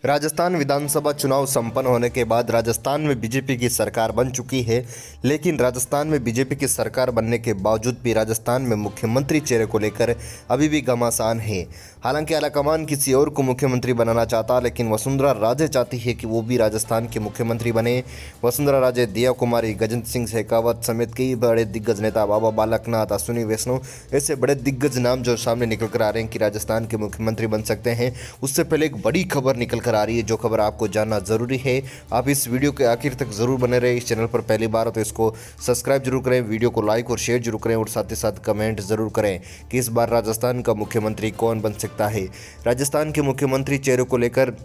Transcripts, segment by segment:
राजस्थान विधानसभा चुनाव संपन्न होने के बाद राजस्थान में बीजेपी की सरकार बन चुकी है। लेकिन राजस्थान में बीजेपी की सरकार बनने के बावजूद भी राजस्थान में मुख्यमंत्री चेहरे को लेकर अभी भी घमासान है। हालांकि आलाकमान किसी और को मुख्यमंत्री बनाना चाहता, लेकिन वसुंधरा राजे चाहती है कि वो भी राजस्थान के मुख्यमंत्री बने। वसुंधरा राजे, दिया कुमारी, गजेंद्र सिंह शेखावत समेत कई बड़े दिग्गज नेता, बाबा बालकनाथ, अश्विनी वैष्णव, ऐसे बड़े दिग्गज नाम जो सामने निकल कर आ रहे हैं कि राजस्थान के मुख्यमंत्री बन सकते हैं। उससे पहले एक बड़ी खबर निकल कर आ रही है, जो खबर आपको जानना जरूरी है। आप इस वीडियो के आखिर तक जरूर बने रहे। इस चैनल पर पहली बार हो तो इसको सब्सक्राइब जरूर करें, वीडियो को लाइक और शेयर जरूर करें और साथ ही साथ कमेंट जरूर करें कि इस बार राजस्थान का मुख्यमंत्री कौन बन सकता है। राजस्थान के मुख्यमंत्री चेहरे को लेकर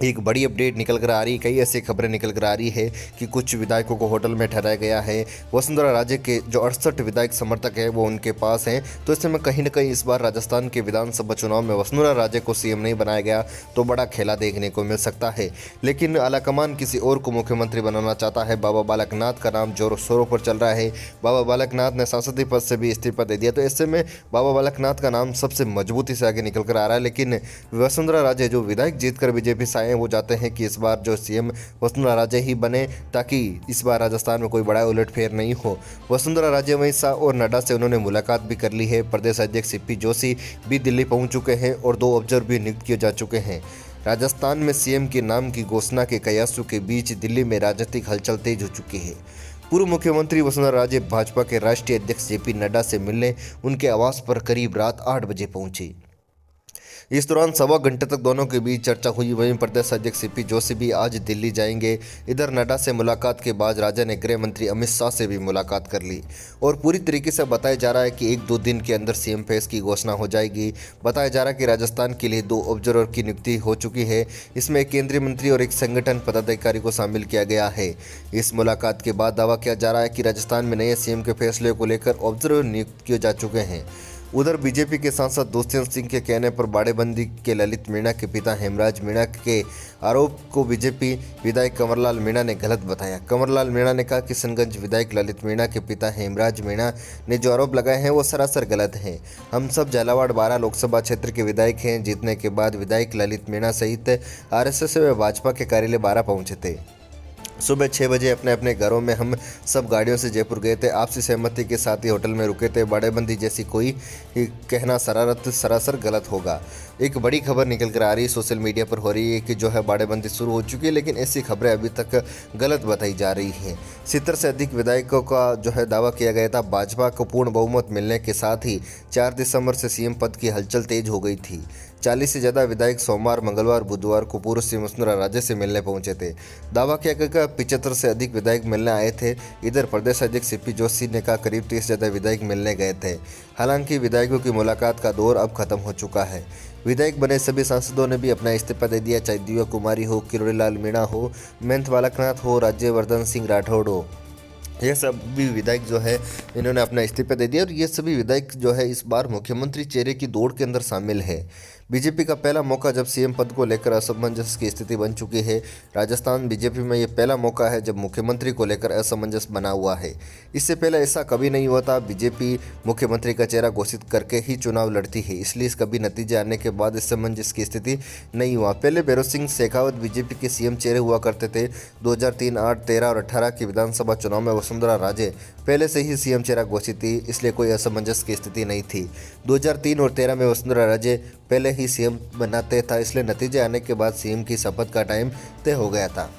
एक बड़ी अपडेट निकल कर आ रही है। कई ऐसी खबरें निकल कर आ रही है कि कुछ विधायकों को होटल में ठहराया गया है। वसुंधरा राजे के जो 68 विधायक समर्थक हैं वो उनके पास हैं। तो ऐसे में कहीं न कहीं इस बार राजस्थान के विधानसभा चुनाव में वसुंधरा राजे को सीएम नहीं बनाया गया तो बड़ा खेला देखने को मिल सकता है। लेकिन आलाकमान किसी और को मुख्यमंत्री बनाना चाहता है। बाबा बालकनाथ का नाम जोरों शोरों पर चल रहा है। बाबा बालकनाथ ने सांसदीय पद से भी इस्तीफा दे दिया। तो ऐसे में बाबा बालकनाथ का नाम सबसे मजबूती से आगे निकल कर आ रहा है। लेकिन वसुंधरा राजे जो विधायक जीतकर बीजेपी से आए हैं वो चाहते हैं कि इस बार जो सीएम वसुंधरा राजे ही बने, ताकि इस बार राजस्थान में कोई बड़ा उलटफेर नहीं हो। वसुंधरा राजे वहीं शाह और नड्डा से उन्होंने मुलाकात भी कर ली है। प्रदेश अध्यक्ष सीपी जोशी भी दिल्ली पहुंच चुके हैं और 2 ऑब्जर्वर भी नियुक्त किए जा चुके हैं। राजस्थान में सीएम के नाम की घोषणा के कयासों के बीच दिल्ली में राजनीतिक हलचल तेज हो चुकी है। पूर्व मुख्यमंत्री वसुंधरा राजे भाजपा के राष्ट्रीय अध्यक्ष जेपी नड्डा से मिलने उनके आवास पर करीब रात 8 बजे पहुंची। इस दौरान सवा घंटे तक दोनों के बीच चर्चा हुई। वहीं प्रदेश अध्यक्ष सीपी जोशी भी आज दिल्ली जाएंगे। इधर नड्डा से मुलाकात के बाद राजा ने गृह मंत्री अमित शाह से भी मुलाकात कर ली और पूरी तरीके से बताया जा रहा है कि 1-2 दिन के अंदर सीएम फेस की घोषणा हो जाएगी। बताया जा रहा है कि राजस्थान के लिए 2 ऑब्जर्वर की नियुक्ति हो चुकी है। इसमें एक केंद्रीय मंत्री और एक संगठन पदाधिकारी को शामिल किया गया है। इस मुलाकात के बाद दावा किया जा रहा है कि राजस्थान में नए सीएम के फैसले को लेकर ऑब्जर्वर नियुक्त किए जा चुके हैं। उधर बीजेपी के सांसद दुष्यंत सिंह के कहने पर बाड़ेबंदी के ललित मीणा के पिता हेमराज मीणा के आरोप को बीजेपी विधायक कंवरलाल मीणा ने गलत बताया। कंवरलाल मीणा ने कहा कि किशनगंज विधायक ललित मीणा के पिता हेमराज मीणा ने जो आरोप लगाए हैं वो सरासर गलत हैं। हम सब झालावाड़ 12 लोकसभा क्षेत्र के विधायक हैं। जीतने के बाद विधायक ललित मीणा सहित आरएसएस व भाजपा के कार्यालय 12 पहुंचे थे। सुबह 6 बजे अपने अपने घरों में हम सब गाड़ियों से जयपुर गए थे। आपसी सहमति के साथ ही होटल में रुके थे। बाड़ेबंदी जैसी कोई कहना सरासर गलत होगा। एक बड़ी खबर निकल कर आ रही है, सोशल मीडिया पर हो रही है कि जो है बाड़ेबंदी शुरू हो चुकी है, लेकिन ऐसी खबरें अभी तक गलत बताई जा रही हैं। 70 से अधिक विधायकों का जो है दावा किया गया था। भाजपा को पूर्ण बहुमत मिलने के साथ ही 4 दिसंबर से सीएम पद की हलचल तेज हो गई थी। 40 से ज़्यादा विधायक सोमवार, मंगलवार, बुधवार को पूर्व सीएम वसुंधरा राजे से मिलने पहुंचे थे। दावा किया गया 75 से अधिक विधायक मिलने आए थे। इधर प्रदेश अध्यक्ष सीपी जोशी ने कहा करीब 30 से ज़्यादा विधायक मिलने गए थे। हालांकि विधायकों की मुलाकात का दौर अब खत्म हो चुका है। विधायक बने सभी सांसदों ने भी अपना इस्तीफा दे दिया, चाहे दिया कुमारी हो, किरोड़ीलाल मीणा हो, महंत बालकनाथ हो, राज्यवर्धन सिंह राठौड़ हो। ये सभी विधायक जो है इन्होंने अपना इस्तीफा दे दिया और ये सभी विधायक जो है इस बार मुख्यमंत्री चेहरे की दौड़ के अंदर शामिल है। बीजेपी का पहला मौका जब सीएम पद को लेकर असमंजस की स्थिति बन चुकी है। राजस्थान बीजेपी में ये पहला मौका है जब मुख्यमंत्री को लेकर असमंजस बना हुआ है। इससे पहले ऐसा कभी नहीं हुआ था। बीजेपी मुख्यमंत्री का चेहरा घोषित करके ही चुनाव लड़ती है, इसलिए कभी नतीजे आने के बाद असमंजस की स्थिति नहीं हुआ। पहले भैरों सिंह शेखावत बीजेपी के सीएम चेहरे हुआ करते थे। 2003, 8, 13 और 18 के विधानसभा चुनाव में वसुंधरा राजे पहले से ही सीएम चेहरा घोषित थी, इसलिए कोई असमंजस की स्थिति नहीं थी। 2003 और 13 में वसुंधरा राजे पहले ही सीएम बनाते था, इसलिए नतीजे आने के बाद सीएम की शपथ का टाइम तय हो गया था।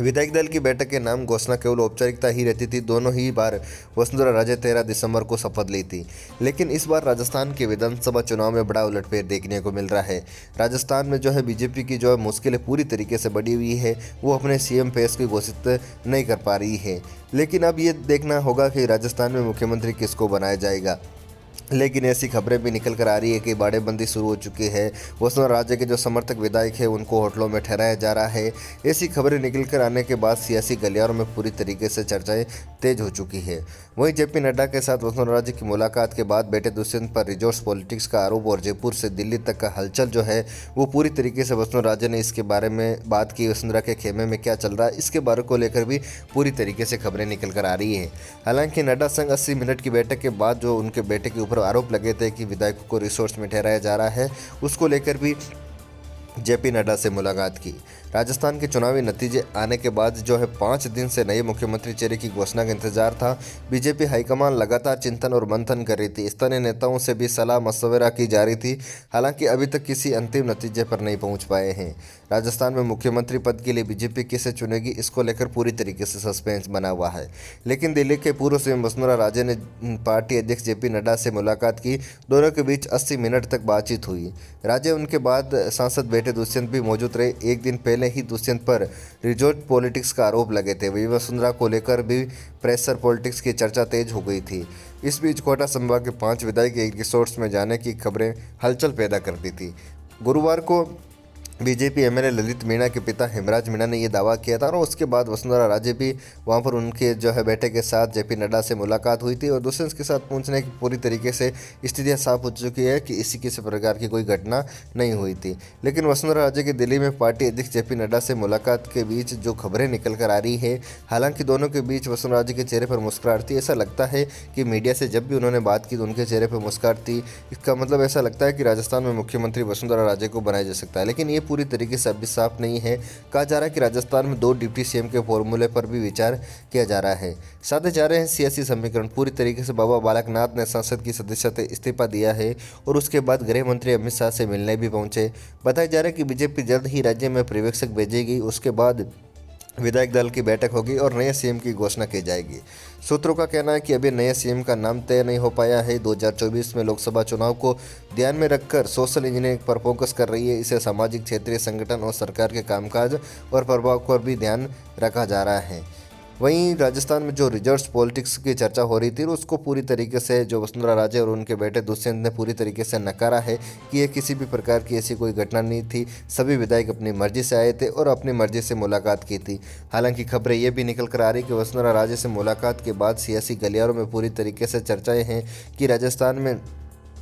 विधायक दल की बैठक के नाम घोषणा केवल औपचारिकता ही रहती थी। दोनों ही बार वसुंधरा राजे 13 दिसंबर को शपथ ली थी। लेकिन इस बार राजस्थान के विधानसभा चुनाव में बड़ा उलटफेर देखने को मिल रहा है। राजस्थान में जो है बीजेपी की जो है मुश्किलें पूरी तरीके से बढ़ी हुई है। वो अपने सीएम फेस को घोषित नहीं कर पा रही है। लेकिन अब ये देखना होगा कि राजस्थान में मुख्यमंत्री किसको बनाया जाएगा। लेकिन ऐसी खबरें भी निकल कर आ रही है कि बाड़ेबंदी शुरू हो चुकी है। वसुंधरा राजे के जो समर्थक विधायक हैं उनको होटलों में ठहराया जा रहा है। ऐसी खबरें निकल कर आने के बाद सियासी गलियारों में पूरी तरीके से चर्चाएं तेज हो चुकी है। वहीं जेपी नड्डा के साथ वसुंधरा राजे की मुलाकात के बाद बेटे दुष्यंत पर रिजोर्स पॉलिटिक्स का आरोप और जयपुर से दिल्ली तक का हलचल जो है वो पूरी तरीके से वसुंधरा राजे ने इसके बारे में बात की। वसुंधरा के खेमे में क्या चल रहा है इसके बारे को लेकर भी पूरी तरीके से खबरें निकल कर आ रही है। हालांकि नड्डा संग 80 मिनट की बैठक के बाद जो उनके बेटे के ऊपर आरोप लगे थे कि विधायकों को रिसोर्स में ठहराया जा रहा है, उसको लेकर भी जेपी नड्डा से मुलाकात की। राजस्थान के चुनावी नतीजे आने के बाद जो है 5 दिन से नए मुख्यमंत्री चेहरे की घोषणा का इंतजार था। बीजेपी हाईकमान लगातार चिंतन और मंथन कर रही थी। स्थानीय नेताओं से भी सलाह मशवरा की जा रही थी। हालांकि अभी तक किसी अंतिम नतीजे पर नहीं पहुंच पाए हैं। राजस्थान में मुख्यमंत्री पद के लिए बीजेपी किसे चुनेगी, इसको लेकर पूरी तरीके से सस्पेंस बना हुआ है। लेकिन दिल्ली के पूर्व सीएम वसुंधरा राजे ने पार्टी अध्यक्ष जेपी नड्डा से मुलाकात की। दोनों के बीच 80 मिनट तक बातचीत हुई। राजे उनके बाद सांसद बेटे दुष्यंत भी मौजूद रहे। एक दिन पहले ही दुष्यंत पर रिजॉर्ट पॉलिटिक्स का आरोप लगे थे। वही वसुंधरा को लेकर भी प्रेशर पॉलिटिक्स की चर्चा तेज हो गई थी। इस बीच कोटा संभाग के 5 विधायक एक रिसोर्ट्स में जाने की खबरें हलचल पैदा कर दी थी। गुरुवार को बीजेपी एमएलए ललित मीणा के पिता हेमराज मीणा ने यह दावा किया था और उसके बाद वसुंधरा राजे भी वहां पर उनके जो है बेटे के साथ जेपी नड्डा से मुलाकात हुई थी और दुष्यंत के साथ पहुंचने की पूरी तरीके से स्थितियां साफ हो चुकी है कि किसी प्रकार की कोई घटना नहीं हुई थी। लेकिन वसुंधरा राजे की दिल्ली में पार्टी अध्यक्ष जेपी नड्डा से मुलाकात के बीच जो खबरें निकल कर आ रही है, हालांकि दोनों के बीच वसुंधरा राजे के चेहरे पर मुस्कुराहट थी। ऐसा लगता है कि मीडिया से जब भी उन्होंने बात की तो उनके चेहरे पर मुस्कुराहट थी। इसका मतलब ऐसा लगता है कि राजस्थान में मुख्यमंत्री वसुंधरा राजे को बनाया जा सकता है। लेकिन ये पूरी तरीके से अभी साफ नहीं है। कहा जा रहा है कि राजस्थान में 2 डिप्टी सीएम के फॉर्मूले पर भी विचार किया जा रहा है। साधे जा रहे हैं सियासी समीकरण। पूरी तरीके से बाबा बालकनाथ ने संसद की सदस्यता इस्तीफा दिया है और उसके बाद गृह मंत्री अमित शाह से मिलने भी पहुंचे। बताया जा रहा है कि बीजेपी जल्द ही राज्य में पर्यवेक्षक भेजेगी। उसके बाद विधायक दल की बैठक होगी और नए सीएम की घोषणा की जाएगी। सूत्रों का कहना है कि अभी नए सीएम का नाम तय नहीं हो पाया है। 2024 में लोकसभा चुनाव को ध्यान में रखकर सोशल इंजीनियरिंग पर फोकस कर रही है। इसे सामाजिक, क्षेत्रीय संगठन और सरकार के कामकाज और प्रभाव पर भी ध्यान रखा जा रहा है। वहीं राजस्थान में जो रिजर्व्स पॉलिटिक्स की चर्चा हो रही थी उसको पूरी तरीके से जो वसुंधरा राजे और उनके बेटे दुष्यंत ने पूरी तरीके से नकारा है कि ये किसी भी प्रकार की ऐसी कोई घटना नहीं थी। सभी विधायक अपनी मर्जी से आए थे और अपनी मर्जी से मुलाकात की थी। हालांकि खबरें ये भी निकल कर आ रही कि वसुंधरा राजे से मुलाकात के बाद सियासी गलियारों में पूरी तरीके से चर्चाएँ हैं कि राजस्थान में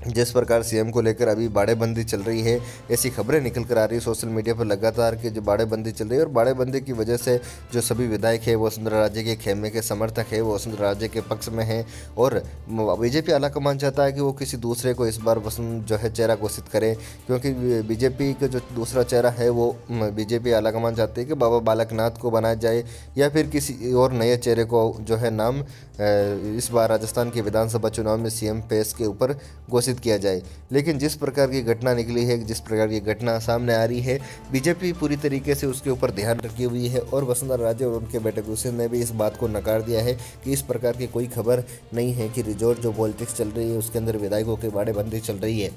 जिस प्रकार सीएम को लेकर अभी बाड़ेबंदी चल रही है, ऐसी खबरें निकल कर आ रही है सोशल मीडिया पर लगातार कि जो बाड़ेबंदी चल रही है और बाड़ेबंदी की वजह से जो सभी विधायक है वो वसुंधरा राजे के खेमे के समर्थक है, वो वसुंधरा राजे के पक्ष में है और बीजेपी आलाकमान चाहता है कि वो किसी दूसरे को इस बार जो है चेहरा घोषित करे, क्योंकि बीजेपी का जो दूसरा चेहरा है वो बीजेपी आलाकमान चाहती है कि बाबा बालकनाथ को बनाया जाए या फिर किसी और नए चेहरे को जो है नाम इस बार राजस्थान के विधानसभा चुनाव में सीएम पेस के ऊपर घोषित किया जाए। लेकिन जिस प्रकार की घटना निकली है, जिस प्रकार की घटना सामने आ रही है, बीजेपी पूरी तरीके से उसके ऊपर ध्यान रखी हुई है और वसुंधरा राजे और उनके बेटे दुष्यंत ने भी इस बात को नकार दिया है कि इस प्रकार की कोई खबर नहीं है कि रिजॉर्ट जो पॉलिटिक्स चल रही है उसके अंदर विधायकों की बाड़ेबंदी चल रही है।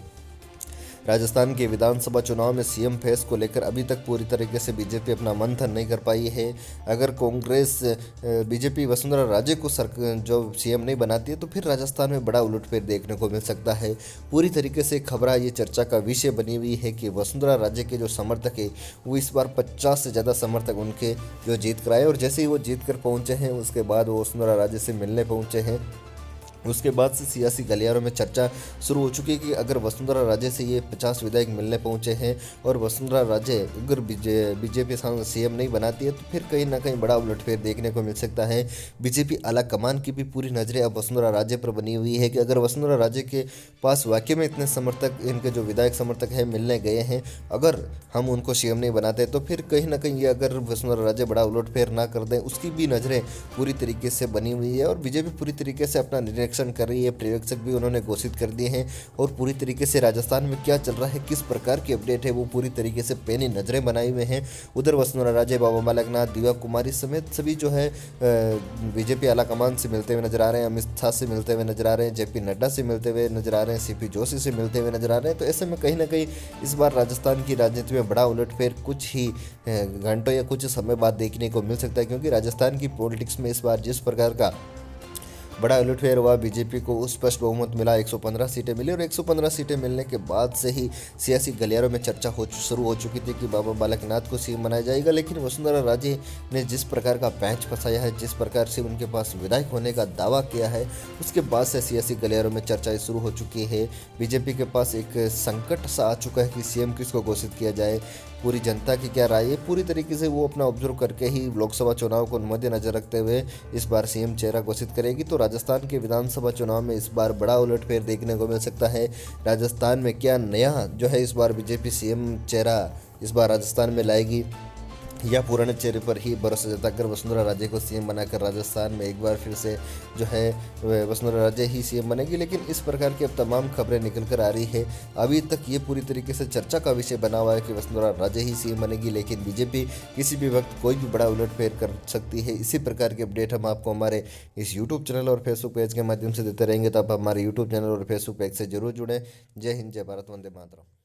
राजस्थान के विधानसभा चुनाव में सीएम फेस को लेकर अभी तक पूरी तरीके से बीजेपी अपना मंथन नहीं कर पाई है। अगर कांग्रेस बीजेपी वसुंधरा राजे को जो सीएम नहीं बनाती है तो फिर राजस्थान में बड़ा उलटफेर देखने को मिल सकता है। पूरी तरीके से खबर ये चर्चा का विषय बनी हुई है कि वसुंधरा राजे के जो समर्थक है वो इस बार 50 से ज़्यादा समर्थक उनके जो जीत कर आए और जैसे ही वो जीत कर पहुँचे हैं उसके बाद वो वसुंधरा राजे से मिलने पहुँचे हैं। उसके बाद से सियासी गलियारों में चर्चा शुरू हो चुकी है कि अगर वसुंधरा राजे से ये 50 विधायक मिलने पहुंचे हैं और वसुंधरा राजे अगर बीजेपी सीएम नहीं बनाती है तो फिर कहीं ना कहीं बड़ा उलटफेर देखने को मिल सकता है। बीजेपी आला कमान की भी पूरी नज़रें अब वसुंधरा राजे पर बनी हुई है कि अगर वसुंधरा राजे के पास वाकई में इतने समर्थक, इनके जो विधायक समर्थक हैं मिलने गए हैं, अगर हम उनको सीएम नहीं बनाते तो फिर कहीं ना कहीं ये अगर वसुंधरा राजे बड़ा उलटफेर ना कर दें, उसकी भी नज़रें पूरी तरीके से बनी हुई है और बीजेपी पूरी तरीके से अपना निरीक्षण कर रही है। पर्यवेक्षक भी उन्होंने घोषित कर दिए हैं और पूरी तरीके से राजस्थान में क्या चल रहा है, किस प्रकार की अपडेट है, वो पूरी तरीके से पैनी नजरें बनाए हुए हैं। उधर वसुंधरा राजे, बाबा बालकनाथ, दिव्या कुमारी समेत सभी जो है बीजेपी आलाकमान से मिलते हुए नजर आ रहे हैं, अमित शाह से मिलते हुए नजर आ रहे हैं, जेपी नड्डा से मिलते हुए नजर आ रहे हैं, सीपी जोशी से मिलते हुए नजर आ रहे हैं। तो ऐसे में कहीं ना कहीं इस बार राजस्थान की राजनीति में बड़ा उलटफेर कुछ ही घंटों या कुछ समय बाद देखने को मिल सकता है, क्योंकि राजस्थान की पॉलिटिक्स में इस बार जिस प्रकार का बड़ा उलटफेर हुआ, बीजेपी को स्पष्ट बहुमत मिला, 115 सीटें मिली और 115 सीटें मिलने के बाद से ही सियासी गलियारों में चर्चा शुरू हो चुकी थी कि बाबा बालकनाथ को सीएम बनाया जाएगा। लेकिन वसुंधरा राजे ने जिस प्रकार का पैंच फंसाया है, जिस प्रकार से उनके पास विधायक होने का दावा किया है, उसके बाद से सियासी गलियारों में चर्चाएं शुरू हो चुकी है। बीजेपी के पास एक संकट सा आ चुका है कि सीएम किसको घोषित किया जाए। पूरी जनता की क्या राय है, पूरी तरीके से वो अपना ऑब्जर्व करके ही लोकसभा चुनाव को मद्देनजर रखते हुए इस बार सीएम चेहरा घोषित करेगी। तो राजस्थान के विधानसभा चुनाव में इस बार बड़ा उलटफेर देखने को मिल सकता है। राजस्थान में क्या नया जो है इस बार बीजेपी सीएम चेहरा इस बार राजस्थान में लाएगी या पुराने चेहरे पर ही भरोसा जताकर वसुंधरा राजे को सीएम बनाकर राजस्थान में एक बार फिर से जो है वसुंधरा राजे ही सीएम बनेगी। लेकिन इस प्रकार की अब तमाम खबरें निकल कर आ रही है। अभी तक ये पूरी तरीके से चर्चा का विषय बना हुआ है कि वसुंधरा राजे ही सीएम बनेगी, लेकिन बीजेपी किसी भी वक्त कोई भी बड़ा उलटफेर कर सकती है। इसी प्रकार की अपडेट हम आपको हमारे इस यूट्यूब चैनल और फेसबुक पेज के माध्यम से देते रहेंगे। तो आप हमारे यूट्यूब चैनल और फेसबुक पेज से जरूर जुड़ें। जय हिंद, जय भारत, वंदे मातरम।